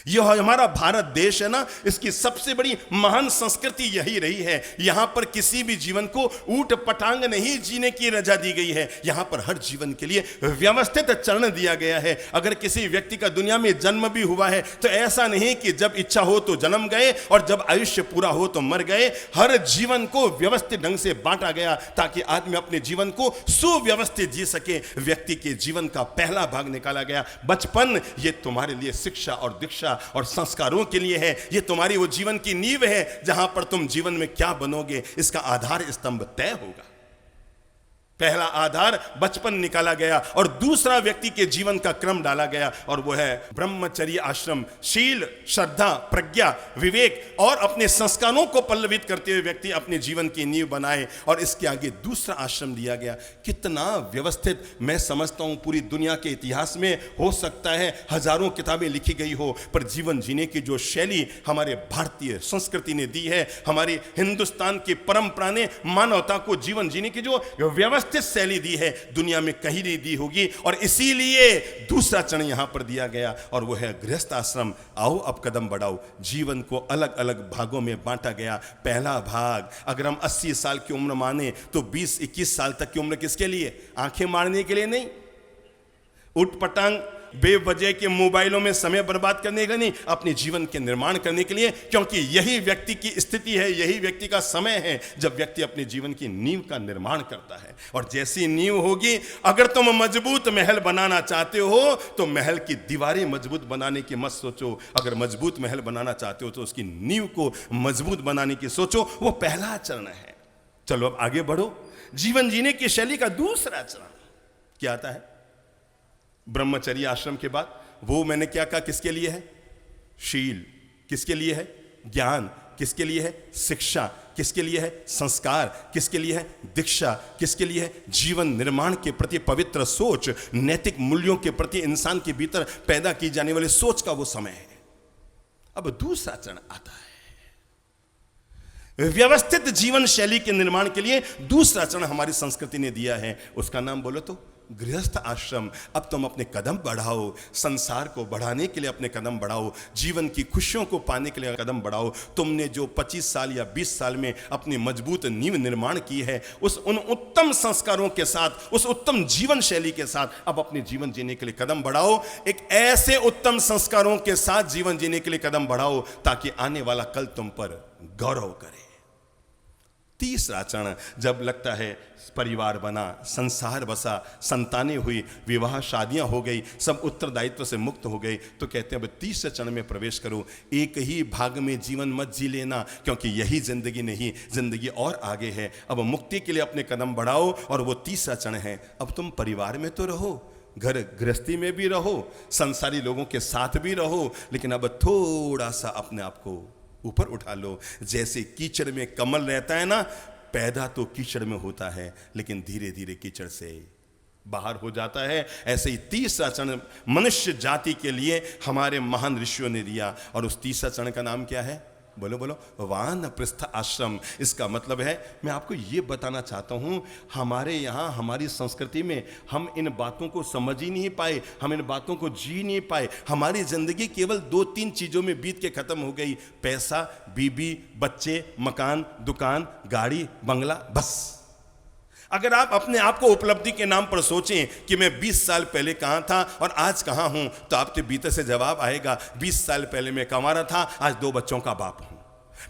यह हमारा भारत देश है ना, इसकी सबसे बड़ी महान संस्कृति यही रही है। यहां पर किसी भी जीवन को ऊट पटांग नहीं जीने की रजा दी गई है। यहां पर हर जीवन के लिए व्यवस्थित चरण दिया गया है। अगर किसी व्यक्ति का दुनिया में जन्म भी हुआ है तो ऐसा नहीं कि जब इच्छा हो तो जन्म गए और जब आयुष्य पूरा हो तो मर गए। हर जीवन को व्यवस्थित ढंग से बांटा गया ताकि आदमी अपने जीवन को सुव्यवस्थित जी सके। व्यक्ति के जीवन का पहला भाग निकाला गया बचपन। ये तुम्हारे लिए शिक्षा और दीक्षा और संस्कारों के लिए है। ये तुम्हारी वो जीवन की नींव है जहां पर तुम जीवन में क्या बनोगे इसका आधार स्तंभ तय होगा। पहला आधार बचपन निकाला गया और दूसरा व्यक्ति के जीवन का क्रम डाला गया और वो है ब्रह्मचर्य आश्रम। शील, श्रद्धा, प्रज्ञा, विवेक और अपने संस्कारों को पल्लवित करते हुए व्यक्ति अपने जीवन की नींव बनाए। और इसके आगे दूसरा आश्रम दिया गया। कितना व्यवस्थित। मैं समझता हूं पूरी दुनिया के इतिहास में हो सकता है हजारों किताबें लिखी गई हो, पर जीवन जीने की जो शैली हमारे भारतीय संस्कृति ने दी है, हमारी हिंदुस्तान की परंपरा ने मानवता को जीवन जीने की जो व्यवस्था शैली दी है, दुनिया में कहीं नहीं दी होगी। और इसीलिए दूसरा चरण यहां पर दिया गया और वो है गृहस्थ आश्रम। आओ अब कदम बढ़ाओ। जीवन को अलग अलग भागों में बांटा गया। पहला भाग, अगर हम 80 साल की उम्र माने तो 20-21 साल तक की उम्र किसके लिए? आंखें मारने के लिए नहीं, उठपटांग बेवजह के मोबाइलों में समय बर्बाद करने के लिए नहीं, अपने जीवन के निर्माण करने के लिए। क्योंकि यही व्यक्ति की स्थिति है, यही व्यक्ति का समय है जब व्यक्ति अपने जीवन की नींव का निर्माण करता है। और जैसी नींव होगी, अगर तुम मजबूत महल बनाना चाहते हो तो महल की दीवारें मजबूत बनाने की मत सोचो। अगर मजबूत महल बनाना चाहते हो तो उसकी नींव को मजबूत बनाने की सोचो। वो पहला चरण है। चलो अब आगे बढ़ो। जीवन जीने की शैली का दूसरा चरण क्या आता है? ब्रह्मचर्य आश्रम के बाद वो मैंने क्या कहा किसके लिए है? शील किसके लिए है? ज्ञान किसके लिए है? शिक्षा किसके लिए है? संस्कार किसके लिए है? दीक्षा किसके लिए है? जीवन निर्माण के प्रति पवित्र सोच, नैतिक मूल्यों के प्रति इंसान के भीतर पैदा की जाने वाली सोच का वो समय है। अब दूसरा चरण आता है। व्यवस्थित जीवन शैली के निर्माण के लिए दूसरा चरण हमारी संस्कृति ने दिया है। उसका नाम बोलो तो गृहस्थ आश्रम। अब तुम अपने कदम बढ़ाओ, संसार को बढ़ाने के लिए अपने कदम बढ़ाओ, जीवन की खुशियों को पाने के लिए कदम बढ़ाओ। तुमने जो 25 साल या 20 साल में अपनी मजबूत नींव निर्माण की है, उन उत्तम संस्कारों के साथ, उस उत्तम जीवन शैली के साथ अब अपने जीवन जीने के लिए कदम बढ़ाओ। एक ऐसे उत्तम संस्कारों के साथ जीवन जीने के लिए कदम बढ़ाओ ताकि आने वाला कल तुम पर गौरव करे। तीसरा चरण, जब लगता है परिवार बना, संसार बसा, संतानें हुई, विवाह शादियां हो गई, सब उत्तरदायित्व से मुक्त हो गई, तो कहते हैं अब तीसरे चरण में प्रवेश करो। एक ही भाग में जीवन मत जी लेना, क्योंकि यही जिंदगी नहीं, जिंदगी और आगे है। अब मुक्ति के लिए अपने कदम बढ़ाओ और वो तीसरा चरण है। अब तुम परिवार में तो रहो, घर गृहस्थी में भी रहो, संसारी लोगों के साथ भी रहो, लेकिन अब थोड़ा सा अपने आप को ऊपर उठा लो। जैसे कीचड़ में कमल रहता है ना, पैदा तो कीचड़ में होता है लेकिन धीरे धीरे कीचड़ से बाहर हो जाता है। ऐसे ही तीसरा चरण मनुष्य जाति के लिए हमारे महान ऋषियों ने दिया। और उस तीसरा चरण का नाम क्या है? बोलो बोलो, वानप्रस्थ आश्रम। इसका मतलब है, मैं आपको ये बताना चाहता हूँ, हमारे यहाँ हमारी संस्कृति में हम इन बातों को समझ ही नहीं पाए, हम इन बातों को जी नहीं पाए। हमारी जिंदगी केवल 2-3 चीज़ों में बीत के खत्म हो गई। पैसा, बीबी, बच्चे, मकान, दुकान, गाड़ी, बंगला, बस। अगर आप अपने आप को उपलब्धि के नाम पर सोचें कि मैं 20 साल पहले कहाँ था और आज कहाँ हूँ, तो आपके भीतर से जवाब आएगा 20 साल पहले मैं कमा रहा था, आज 2 बच्चों का बाप हूँ।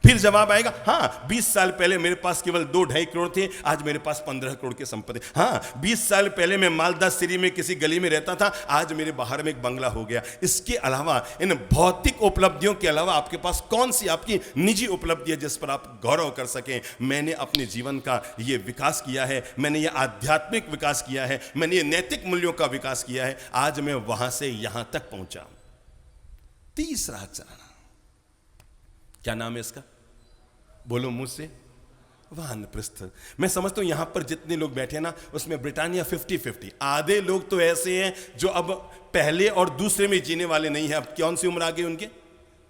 फिर जवाब आएगा, हाँ 20 साल पहले मेरे पास केवल 2-2.5 करोड़ थे, आज मेरे पास 15 करोड़ की संपत्ति। हाँ 20 साल पहले मैं मालदा सिटी में किसी गली में रहता था, आज मेरे बाहर में एक बंगला हो गया। इसके अलावा, इन भौतिक उपलब्धियों के अलावा आपके पास कौन सी आपकी निजी उपलब्धि है जिस पर आप गौरव कर सकें? मैंने अपने जीवन का ये विकास किया है, मैंने ये आध्यात्मिक विकास किया है, मैंने ये नैतिक मूल्यों का विकास किया है, आज मैं वहां से यहां तक पहुंचा। तीसरा चरण क्या नाम है इसका? बोलो मुझसे। वानप्रस्थ। मैं समझता हूं यहां पर जितने लोग बैठे ना, उसमें ब्रिटानिया 50-50। आधे लोग तो ऐसे हैं जो अब पहले और दूसरे में जीने वाले नहीं हैं। अब कौन सी उम्र आ गई उनके?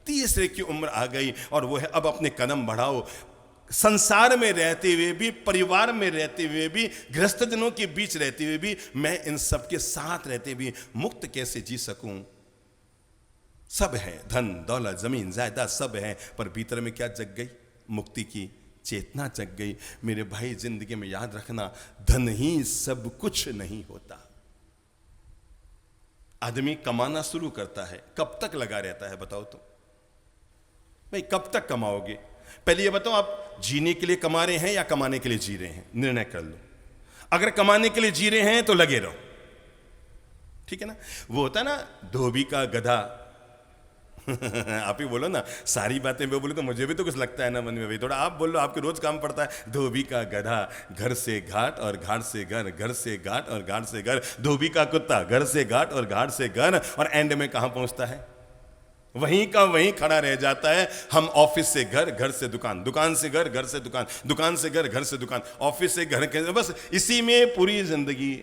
तीसरे की उम्र आ गई। और वो है अब अपने कदम बढ़ाओ। संसार में रहते हुए भी, परिवार में रहते हुए भी, गृहस्थ जनों के बीच रहते हुए भी, मैं इन सबके साथ रहते हुए मुक्त कैसे जी सकूं? सब है, धन दौलत जमीन जायदाद सब है, पर भीतर में क्या जग गई? मुक्ति की चेतना जग गई। मेरे भाई, जिंदगी में याद रखना, धन ही सब कुछ नहीं होता। आदमी कमाना शुरू करता है, कब तक लगा रहता है बताओ तो? भाई कब तक कमाओगे? पहले ये बताओ, आप जीने के लिए कमा रहे हैं या कमाने के लिए जी रहे हैं? निर्णय कर लो। अगर कमाने के लिए जी रहे हैं तो लगे रहो, ठीक है ना? वो होता है ना, धोबी का गधा। आप ही बोलो ना, सारी बातें मैं बोलूं तो मुझे भी तो कुछ लगता है ना मन में। भाई थोड़ा आप बोल लो, आपके रोज काम पड़ता है। धोबी का गधा, घर से घाट और घाट से घर, घर से घाट और घाट से घर। धोबी का कुत्ता, घर से घाट और घाट से घर, और एंड में कहां पहुंचता है? वहीं का वहीं खड़ा रह जाता है। हम ऑफिस से घर, घर से दुकान, दुकान से घर, घर से दुकान, दुकान से घर, घर से दुकान, ऑफिस से घर के, बस इसी में पूरी जिंदगी।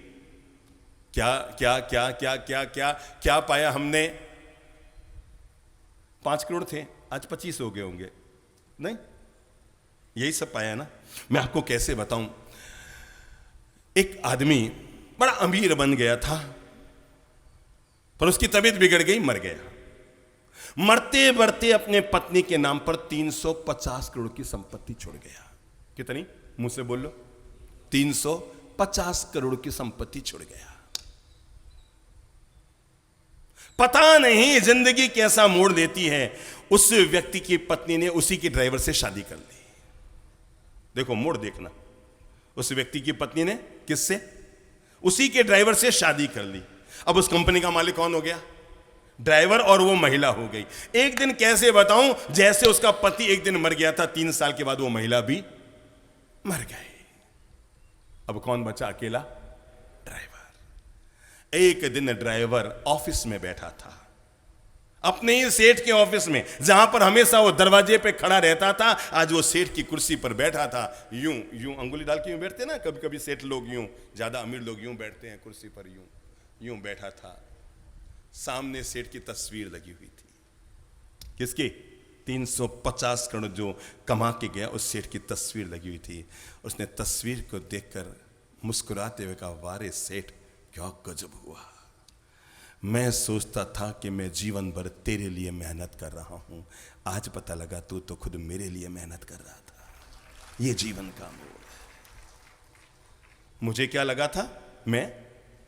क्या क्या क्या क्या क्या क्या क्या पाया हमने? 5 करोड़ थे, आज 25 हो गए होंगे, नहीं? यही सब पाया ना। मैं आपको कैसे बताऊं, एक आदमी बड़ा अमीर बन गया था, पर उसकी तबीयत बिगड़ गई, मर गया। मरते मरते अपने पत्नी के नाम पर 350 करोड़ की संपत्ति छोड़ गया। कितनी? मुझसे बोल लो। 350 करोड़ की संपत्ति छोड़ गया। पता नहीं जिंदगी कैसा मोड़ देती है। उस व्यक्ति की पत्नी ने उसी के ड्राइवर से शादी कर ली। देखो मोड़ देखना, उस व्यक्ति की पत्नी ने किससे? उसी के ड्राइवर से शादी कर ली। अब उस कंपनी का मालिक कौन हो गया? ड्राइवर, और वो महिला हो गई। एक दिन कैसे बताऊं, जैसे उसका पति एक दिन मर गया था, 3 साल के बाद वो महिला भी मर गई। अब कौन बचा? अकेला ड्राइवर। एक दिन ड्राइवर ऑफिस में बैठा था, अपने ही सेठ के ऑफिस में, जहां पर हमेशा वो दरवाजे पे खड़ा रहता था। आज वो सेठ की कुर्सी पर बैठा था। यूं यूं अंगुली डाल के यूं बैठते ना, कभी कभी सेठ लोग यूं, ज्यादा अमीर लोग यूं बैठते हैं कुर्सी पर, यूं यूं बैठा था। सामने सेठ की तस्वीर लगी हुई थी। किसकी? 350 करोड़ जो कमा के गया, उस सेठ की तस्वीर लगी हुई थी। उसने तस्वीर को देखकर मुस्कुराते हुए कहा, वारे सेठ, क्या गजब हुआ। मैं सोचता था कि मैं जीवन भर तेरे लिए मेहनत कर रहा हूं, आज पता लगा तू तो खुद मेरे लिए मेहनत कर रहा था। ये जीवन का मोड़ है। मुझे क्या लगा था? मैं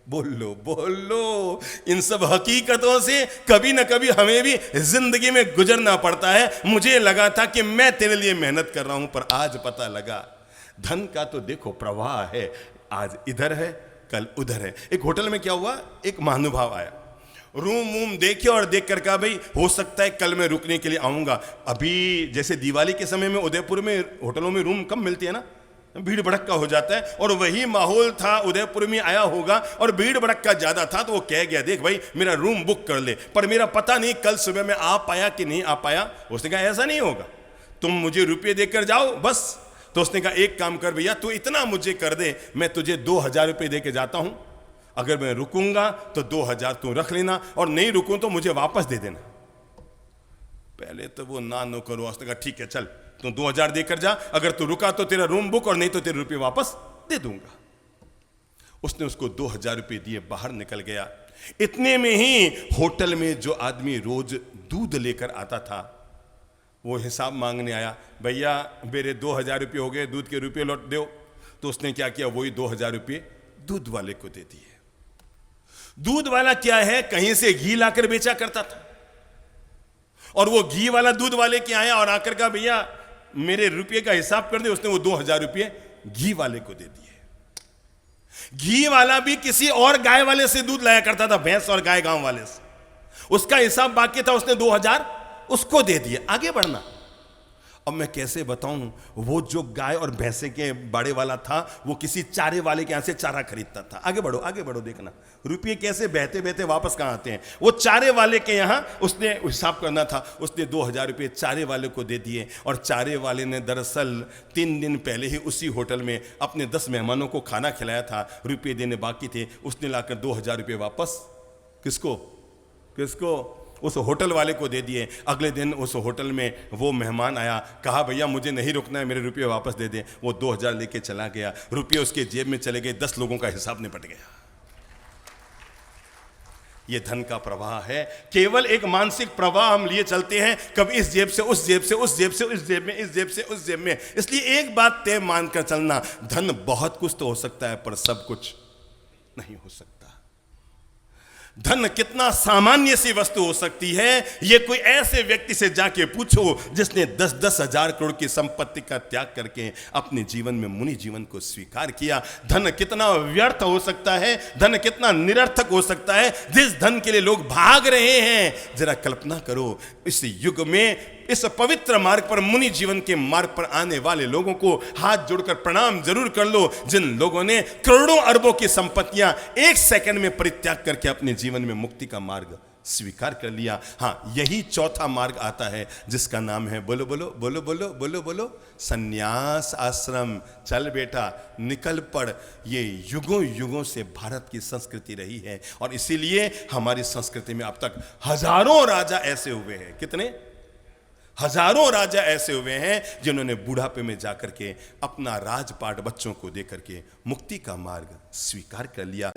बोल लो, इन सब हकीकतों से कभी ना कभी हमें भी जिंदगी में गुजरना पड़ता है। मुझे लगा था कि मैं तेरे लिए मेहनत कर रहा हूं, पर आज पता लगा धन का तो देखो प्रवाह है, आज इधर है कल उधर है। एक होटल में क्या हुआ, एक महानुभाव आया, रूम वूम देखे और देख कर कहा, भाई हो सकता है कल मैं रुकने के लिए आऊंगा। अभी जैसे दिवाली के समय में उदयपुर में होटलों में रूम कम मिलती है ना, भीड़ भड़क्का हो जाता है, और वही माहौल था उदयपुर में आया होगा, और भीड़ भड़क्का ज्यादा था। तो वो कह गया, देख भाई मेरा रूम बुक कर ले, पर मेरा पता नहीं कल सुबह में आ पाया कि नहीं आ पाया। उसने कहा ऐसा नहीं होगा, तुम मुझे रुपये देकर जाओ बस। तो उसने कहा एक काम कर भैया, तू इतना मुझे कर दे, मैं तुझे 2000 रुपये दे के जाता हूं। अगर मैं रुकूंगा तो 2000 तू रख लेना, और नहीं रुकूं तो मुझे वापस दे देना। पहले तो वो ना नो करो, उसने कहा ठीक है चल, तू 2000 देकर जा, अगर तू रुका तो तेरा रूम बुक, और नहीं तो तेरे रुपये वापस दे दूंगा। उसने उसको 2000 रुपये दिए, बाहर निकल गया। इतने में ही होटल में जो आदमी रोज दूध लेकर आता था, वो हिसाब मांगने आया, भैया मेरे 2000 रुपये हो गए, दूध के रुपये लौट दो। तो उसने क्या किया, वही 2000 रुपये दूध वाले को दे दिए। दूध वाला क्या है, कहीं से घी लाकर बेचा करता था, और वो घी वाला दूध वाले के आया और आकर कहा, भैया मेरे रुपये का हिसाब कर दे। उसने वो 2000 रुपये घी वाले को दे दिए। घी वाला भी किसी और गाय वाले से दूध लाया करता था, भैंस और गाय गांव वाले से, उसका हिसाब बाकी था, उसने 2000 उसको दे दिए। आगे बढ़ना, अब मैं कैसे बताऊं, वो जो गाय और भैंसे के बाड़े वाला था, वो किसी चारे वाले के यहां से चारा खरीदता था। आगे बढ़ो देखना रुपये कैसे बहते बहते वापस कहां आते हैं। वो चारे वाले के यहां उसने हिसाब करना था, उसने 2000 रुपये चारे वाले को दे दिए। और चारे वाले ने दरअसल 3 दिन पहले ही उसी होटल में अपने 10 मेहमानों को खाना खिलाया था, रुपये देने बाकी थे। उसने लाकर 2000 रुपये वापस किसको उस होटल वाले को दे दिए। अगले दिन उस होटल में वो मेहमान आया, कहा भैया मुझे नहीं रुकना है, मेरे रुपये वापस दे दें। वो 2000 लेके चला गया, रुपये उसके जेब में चले गए, 10 लोगों का हिसाब निपट गया। ये धन का प्रवाह है, केवल एक मानसिक प्रवाह हम लिए चलते हैं, कभी इस जेब से उस जेब से, उस जेब से उस जेब में, इस जेब से उस जेब में। इसलिए एक बात तय मानकर चलना, धन बहुत कुछ तो हो सकता है पर सब कुछ नहीं हो सकता। धन कितना सामान्य सी वस्तु हो सकती है, ये कोई ऐसे व्यक्ति से जाके पूछो जिसने 10-10 हजार करोड़ की संपत्ति का त्याग करके अपने जीवन में मुनि जीवन को स्वीकार किया। धन कितना व्यर्थ हो सकता है, धन कितना निरर्थक हो सकता है, जिस धन के लिए लोग भाग रहे हैं। जरा कल्पना करो, इस युग में इस पवित्र मार्ग पर, मुनि जीवन के मार्ग पर आने वाले लोगों को हाथ जोड़कर प्रणाम जरूर कर लो, जिन लोगों ने करोड़ों अरबों की संपत्तियां एक सेकंड में परित्याग करके अपने जीवन में मुक्ति का मार्ग स्वीकार कर लिया। हाँ, यही चौथा मार्ग आता है जिसका नाम है, बोलो बोलो बोलो बोलो बोलो बोलो, संन्यास आश्रम। चल बेटा, निकल पड़। ये युगों युगों से भारत की संस्कृति रही है और इसीलिए हमारी संस्कृति में अब तक हजारों राजा ऐसे हुए हैं। कितने? हजारों राजा ऐसे हुए हैं जिन्होंने बुढ़ापे में जाकर के अपना राजपाट बच्चों को देकर के मुक्ति का मार्ग स्वीकार कर लिया।